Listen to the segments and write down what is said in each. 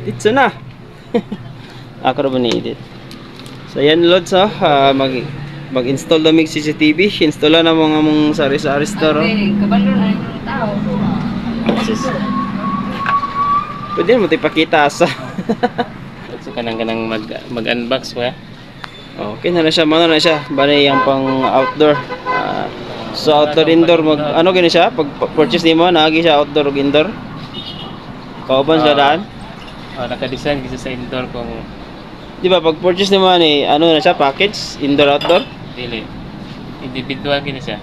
Dito na. Ako na ba ni-edit? So yan lods mag-install na mig CCTV. Install na mga mong sari-sari store. Kabalo na yung tao. Pwede mo tayo pakita sa. So kanang mag-unbox ba? Okay na siya, mano na siya. Bali yung pang outdoor. So outdoor indoor ano gani siya? Pag purchase nimo naagi siya outdoor ug indoor. Kauban sa daan. Naka-design kasi sa indoor kung di ba pag purchase nimo ni ano na siya package indoor outdoor? dili. Individual gini siya.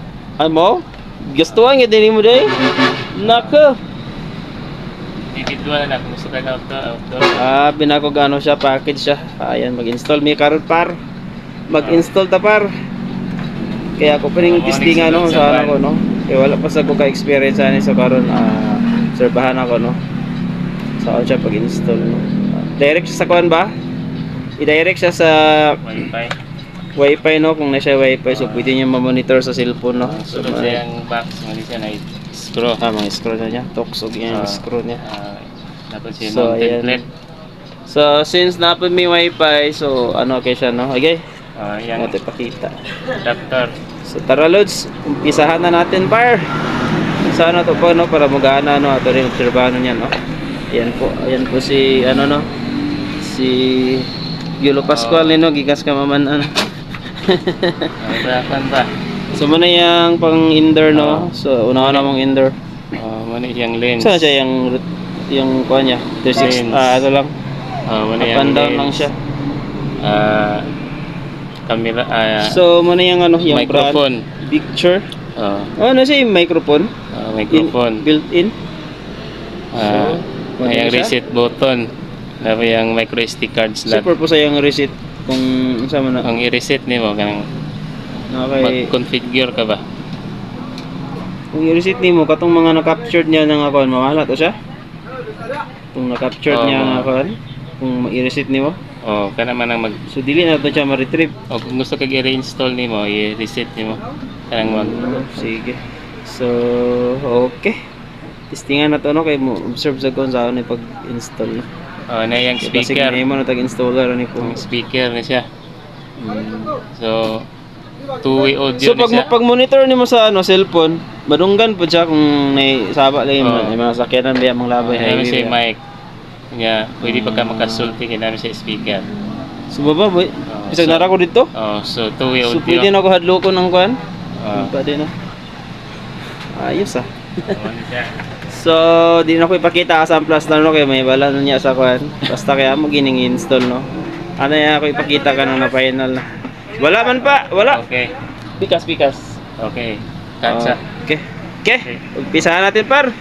Mo? Gustuhan gyud din mo day. Nako. Individual na kung gusto ka na outdoor. Binako gano siya package siya. Ayan mag-install mi karon par. Mag-install ta par. Kaya ako pining testing ano sa ano ko no. Kaya wala pa sa ko ka-experience ani sa karon obserbahan ako no. Sa siya pag-install no. Direct siya sa kuan ba? I-direct siya sa Wi-Fi no kung na siya Wi-Fi so pwede niya ma-monitor sa cellphone no. So yung box mali siya na screw. Mga screw na niya. Toksog yung screw niya. Dapat siya So, template. So since napod may Wi-Fi so ano kay siya no. Okay. Yan. Ito pakita. Adapter. So tara lods, umpisahan na natin par. Sana to po no para magana no ato rin obserbahan niya no. Ayan po si ano no. Si Yulo Pascual no gikas ka mamanan. Barakan ba? So muna yung pang indoor no. So una na mong indoor. Muna yung lens. Saan siya yung kuha niya? 36 ito lang. Muna Up and down lang siya. Camera so muna yung ano yung microphone brand, picture. Ano siya yung microphone? Microphone Built-in. Yung reset button. Dapat yung micro SD card slot. Super po sa yung reset kung saan mo na. Ang i-reset nimo kanang mag-configure ka ba? Kung i-reset nimo katong mga na-captured niya ng account, mawala to siya. Kung na-captured niya ng account, kung i-reset nimo. Kana man ang So dili na to siya ma-retrieve. Kung gusto kag i-reinstall nimo, i-reset nimo. Kanang sige. So okay. Testingan na to no kay mo observe sa kung saan ni pag-install no. Na yung speaker. Kasi mo na tag-installer ni ko. Speaker na siya. So two-way audio so pag monitor nimo sa ano cellphone, madunggan po siya kung may saba lang may mga sakyanan ba mga labay highway. May mic. Nya, pwede pa ka makasulti kinami sa speaker. So baba boy. Bisag nara ko dito? So two-way audio. So pwede na ko hadloko ng kuan? Pwede na. Ayos So, di na ko ipakita sa plus na no kay may bala na niya sa kuan. Basta kaya mo gining install no. Ano ya ako ipakita ka na final na. Wala man pa, wala. Okay. Pikas. Okay. Kansa. Okay. Umpisahan natin par.